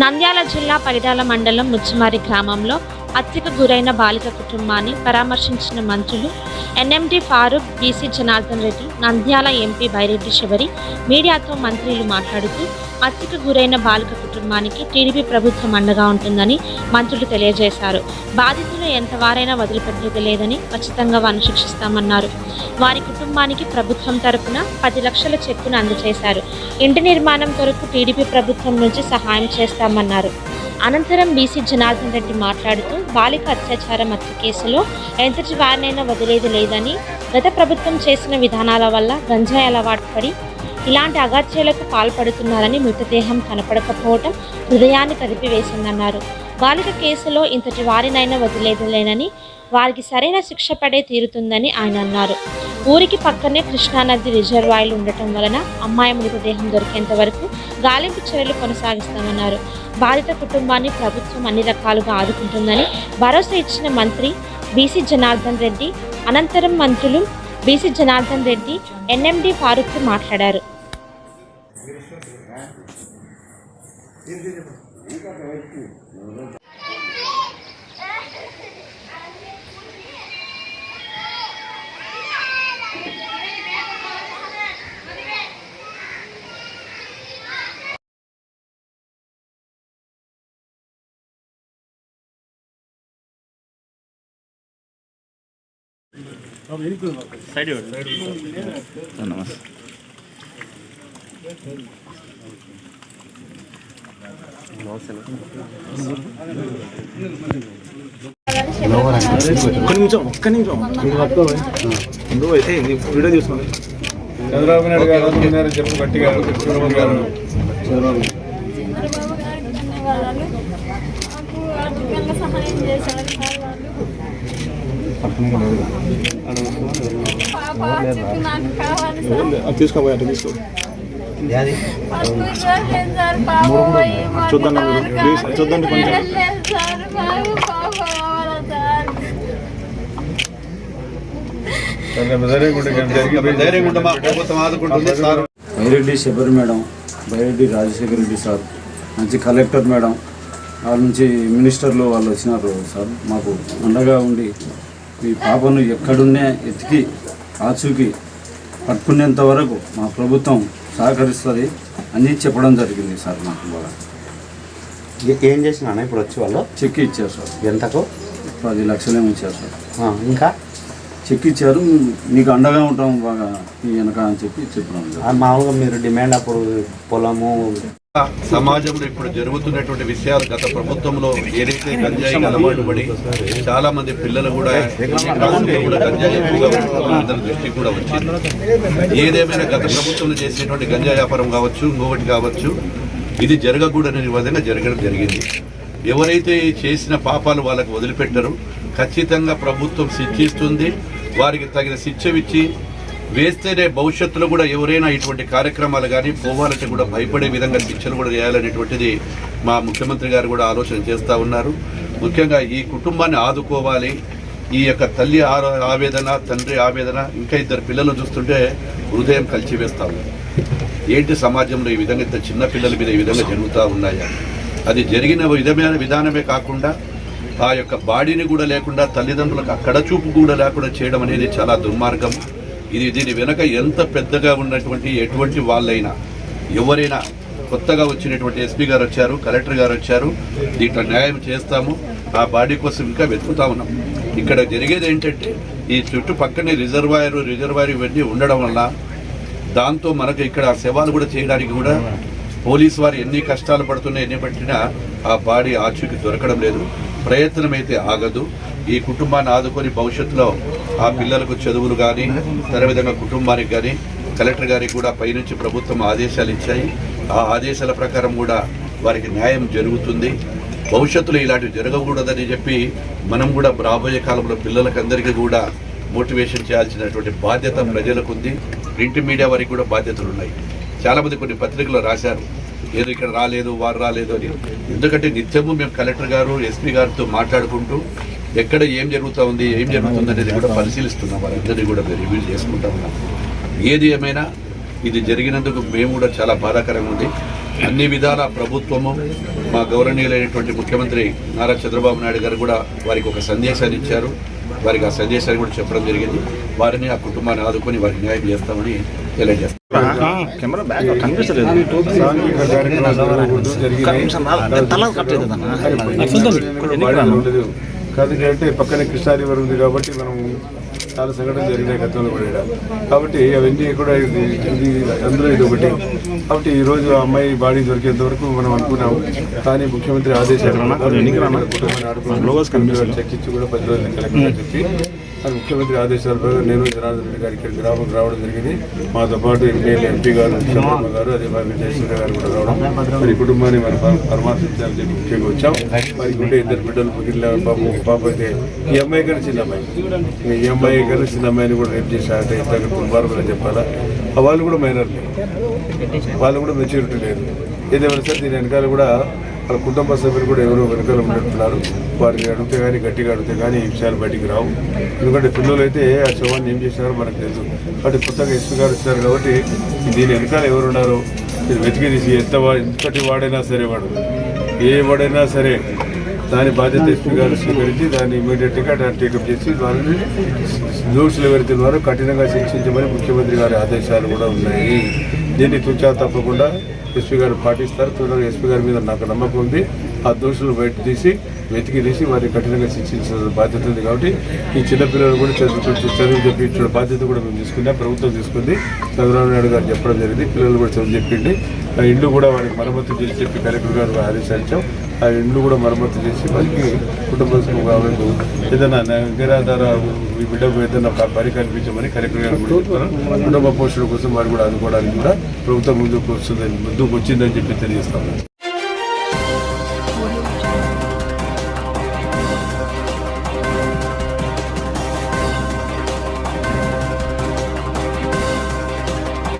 నంద్యాల జిల్లా పైడాల మండలం ముచ్చిమారి గ్రామంలో హత్యకు గురైన బాలిక కుటుంబాన్ని పరామర్శించిన మంత్రులు NMD Farooq, BC Janardhan Reddy, Nandyal MP Byreddy Shabari మీడియాతో మంత్రులు మాట్లాడుతూ హత్యకు గురైన బాలిక కుటుంబానికి టీడీపీ ప్రభుత్వం అండగా ఉంటుందని మంత్రులు తెలియజేశారు. బాధితులు ఎంతవారైనా వదిలిపెట్టేది లేదని, ఖచ్చితంగా వారిని శిక్షిస్తామన్నారు. వారి కుటుంబానికి ప్రభుత్వం తరపున 10 లక్షల చెక్కును అందజేశారు. ఇంటి నిర్మాణం కొరకు టీడీపీ ప్రభుత్వం నుంచి సహాయం చేస్తామన్నారు. అనంతరం బీసీ జనార్దన్ రెడ్డి మాట్లాడుతూ బాలిక అత్యాచారం హత్య కేసులో ఎంతటి వారినైనా వదిలేది లేదని, గత ప్రభుత్వం చేసిన విధానాల వల్ల గంజాయి అలవాటు పడి ఇలాంటి అగాత్యాలకు పాల్పడుతున్నారని, మృతదేహం కనపడకపోవటం హృదయాన్ని కదిపివేసిందన్నారు. బాలిక కేసులో ఇంతటి వారినైనా వదిలేదులేనని, వారికి సరైన శిక్ష పడే తీరుతుందని ఆయన అన్నారు. ఊరికి పక్కనే కృష్ణానది రిజర్వాయర్లు ఉండటం వలన అమ్మాయి మృతదేహం దొరికేంత వరకు గాలింపు చర్యలు కొనసాగిస్తామన్నారు. బాధిత కుటుంబాన్ని ప్రభుత్వం అన్ని రకాలుగా ఆదుకుంటుందని భరోసా ఇచ్చిన మంత్రి బీసీ జనార్దన్ రెడ్డి. అనంతరం మంత్రులు బీసీ జనార్దన్ రెడ్డి, ఎన్ఎండి ఫారూక్ మాట్లాడారు. నమస్తే. ఒక్క నిమిషం వీడియో తీసుకోండి. చంద్రబాబు నాయుడు గారు చెప్పు గట్టిగా. చంద్రబాబు గారు తీసుకోబోయే తీసుకో చూద్దాం ప్లీజ్ చూద్దండి కొంచెం. బైరెడ్డి శబరి మేడం, బైరెడ్డి రాజశేఖర రెడ్డి సార్, మంచి కలెక్టర్ మేడం, వాళ్ళ నుంచి మినిస్టర్లు వాళ్ళు వచ్చినారు సార్. మాకు అండగా ఉండి ఈ పాపను ఎక్కడున్నే ఎతికి ఆచూకి పట్టుకునేంత వరకు మా ప్రభుత్వం సహకరిస్తుంది అని చెప్పడం జరిగింది సార్. నాకు బాగా ఏం చేసినా ఇప్పుడు వచ్చి వాళ్ళు చెక్ ఇచ్చారు సార్. ఎంతకు? 10 లక్షలేమో ఇచ్చారు సార్. ఇంకా చెక్ ఇచ్చారు, నీకు అండగా ఉంటాం బాగా వెనక అని చెప్పడం. మామూలుగా మీరు డిమాండ్ అప్పుడు పొలము సమాజంలో ఇప్పుడు జరుగుతున్నటువంటి విషయాలు, గత ప్రభుత్వంలో ఏదైతే గంజాయి అలవాటు పడి చాలా మంది పిల్లలు కూడా గంజాయి ఎక్కువగా అందరి దృష్టికి కూడా వచ్చింది. ఏదేమైనా గత ప్రభుత్వంలో చేసేటువంటి గంజాయి వ్యాపారం కావచ్చు, ఇంకొకటి కావచ్చు, ఇది జరగకూడని విధంగా జరగడం జరిగింది. ఎవరైతే చేసిన పాపాలు వాళ్ళకు వదిలిపెట్టరు, ఖచ్చితంగా ప్రభుత్వం శిక్షిస్తుంది. వారికి తగిన శిక్ష ఇచ్చి వేస్తేనే భవిష్యత్తులో కూడా ఎవరైనా ఇటువంటి కార్యక్రమాలు కానీ పోవాలంటే కూడా భయపడే విధంగా శిక్షలు కూడా చేయాలనేటువంటిది మా ముఖ్యమంత్రి గారు కూడా ఆలోచన చేస్తూ ఉన్నారు. ముఖ్యంగా ఈ కుటుంబాన్ని ఆదుకోవాలి. ఈ యొక్క తల్లి ఆవేదన, తండ్రి ఆవేదన, ఇంకా 2 పిల్లలు చూస్తుంటే హృదయం కలిచివేస్తూ ఉంది. ఏంటి సమాజంలో ఈ విధంగా ఇంత చిన్న పిల్లల మీద ఈ విధంగా జరుగుతూ ఉన్నాయా? అది జరిగిన విధానమే కాకుండా ఆ యొక్క బాడీని కూడా లేకుండా తల్లిదండ్రులకు అక్కడ చూపు కూడా లేకుండా చేయడం అనేది చాలా దుర్మార్గం. దీని వెనక ఎంత పెద్దగా ఉన్నటువంటి ఎటువంటి వాళ్ళైనా, ఎవరైనా, కొత్తగా వచ్చినటువంటి ఎస్పీ గారు వచ్చారు, కలెక్టర్ గారు వచ్చారు, దీంట్లో న్యాయం చేస్తాము. ఆ బాడీ కోసం ఇంకా వెతుకుతా ఉన్నాం. ఇక్కడ జరిగేది ఏంటంటే ఈ చుట్టుపక్కనే రిజర్వాయర్ ఇవన్నీ ఉండడం వల్ల దాంతో మనకు ఇక్కడ సేవలు కూడా చేయడానికి కూడా పోలీసు వారు ఎన్ని కష్టాలు పడుతున్నా ఎన్ని పట్టినా ఆ బాడీ ఆచూకీ దొరకడం లేదు. ప్రయత్నం అయితే ఆగదు. ఈ కుటుంబాన్ని ఆదుకొని భవిష్యత్తులో ఆ పిల్లలకు చదువులు కానీ, విధంగా కుటుంబానికి కానీ కలెక్టర్ గారికి కూడా పైనుంచి ప్రభుత్వం ఆదేశాలు ఇచ్చాయి. ఆ ఆదేశాల ప్రకారం కూడా వారికి న్యాయం జరుగుతుంది. భవిష్యత్తులో ఇలాంటివి జరగకూడదని చెప్పి మనం కూడా రాబోయే కాలంలో పిల్లలకందరికీ కూడా మోటివేషన్ చేయాల్సినటువంటి బాధ్యత ప్రజలకు ఉంది. ప్రింట్ మీడియా వారికి కూడా బాధ్యతలు ఉన్నాయి. చాలామంది కొన్ని పత్రికలు రాశారు, ఏదో ఇక్కడ రాలేదు, వారు రాలేదు అని. ఎందుకంటే నిత్యము మేము కలెక్టర్ గారు, ఎస్పీ గారితో మాట్లాడుకుంటూ ఎక్కడ ఏం జరుగుతుంది అనేది కూడా పరిశీలిస్తున్నాం. వారందరినీ కూడా రివ్యూ చేసుకుంటా ఉన్నాం. ఏది ఏమైనా ఇది జరిగినందుకు మేము కూడా చాలా బాధాకరంగా ఉంది. అన్ని విధాల ప్రభుత్వము మా గౌరవనీయులైనటువంటి ముఖ్యమంత్రి నారా చంద్రబాబు నాయుడు గారు కూడా వారికి ఒక సందేశాన్ని ఇచ్చారు. వారికి ఆ సందేశాన్ని కూడా చెప్పడం జరిగింది. వారిని ఆ కుటుంబాన్ని ఆదుకొని వారికి న్యాయం చేస్తామని తెలియజేస్తాం. కెమెరా బ్యాక్ కనిపిస్తలేదు. ఎందుకంటే పక్కనే కృష్ణా రివర్ ఉంది కాబట్టి మనం చాలా సంఘటనలు జరిగినాయి గతంలో కూడా. కాబట్టి అవన్నీ కూడా ఇది అందులో ఇది ఒకటి. కాబట్టి ఈరోజు ఆ అమ్మాయి బాడీ దొరికేంత వరకు మనం అనుకున్నాము. కానీ ముఖ్యమంత్రి ఆదేశాలు చెక్కించి కూడా 10 రోజులు కలెక్టర్ చెప్పి ముఖ్యమంత్రి ఆదేశాల ప్రకారం నేను జనార్దన్ రెడ్డి గారు ఇక్కడ గ్రామం రావడం జరిగింది. మాతో పాటు ఎంపీ గారు శర్మ గారు అదే మరి జయసూర్య గారు కూడా రావడం, మరి కుటుంబాన్ని మనం పరామర్శించాలని చెప్పి ముఖ్యంగా వచ్చాం. వారికి ఉంటే 2 బిడ్డలు మిగిలిన పాప అయితే ఈ అమ్మాయి కన్నా చిన్న అమ్మాయి, ఈ అమ్మాయి కన్నా చిన్న అమ్మాయిని కూడా రేపు చేశారంటే ఇంత దుర్మార్గం చెప్పాలా. వాళ్ళు కూడా మైనర్, వాళ్ళు కూడా మెచ్యూరిటీ లేదు. ఏదేమైనా సరే దీని వెనకాల కూడా వాళ్ళ కుటుంబ సభ్యులు కూడా ఎవరో వెనకాల ఉంటున్నారు. వారిని అడిగితే కానీ గట్టిగా అడిగితే కానీ ఈ విషయాలు బయటికి రావు. ఎందుకంటే పిల్లలు అయితే ఆ శవాన్ని ఏం చేశారో మనకు తెలుసు. కాబట్టి కొత్తగా ఎస్పీ గారు వచ్చారు కాబట్టి దీని వెనకాల ఎవరు ఉన్నారో మీరు వెతికి తీసి ఎంతటి వాడైనా సరే ఏ వాడైనా సరే దాని బాధ్యత ఎస్పీ గారు స్వీకరించి దాన్ని ఇమీడియట్గా టేకప్ చేసి వాళ్ళని దోషులు ఎవరైతే ఉన్నారో కఠినంగా శిక్షించమని ముఖ్యమంత్రి గారి ఆదేశాలు కూడా ఉన్నాయి. దీన్ని తుచా తప్పకుండా ఎస్పీ గారు పాటిస్తారు. త్వరగా ఎస్పీ గారి మీద నాకు నమ్మకం ఉంది. ఆ దోషులు బయట తీసి వెతికి తీసి వారిని కఠినంగా శిక్షించిన బాధ్యత ఉంది. కాబట్టి ఈ చిన్నపిల్లలు కూడా చదువు చెప్పించిన బాధ్యత కూడా మేము తీసుకున్నా, ప్రభుత్వం తీసుకుంది. చంద్రబాబు నాయుడు గారు చెప్పడం జరిగింది. పిల్లలు కూడా చదువు చెప్పింది. ఆ ఇండ్లు కూడా వారికి మరమ్మతు చేసి చెప్పి కలెక్టర్ గారు ఆదేశించాం. ఆ ఇండ్లు కూడా మరమ్మతు చేసి వారికి కుటుంబం కావాలంటూ ఏదైనా నిరాధార ఈ బిడ్డకు ఏదైనా పని కల్పించమని కలెక్టర్ గారు కూడా చెప్తారు. కుటుంబ పోషణ కోసం వారు కూడా ఆదుకోవడానికి కూడా ప్రభుత్వం ముందుకు వచ్చిందని చెప్పి తెలియజేస్తాము.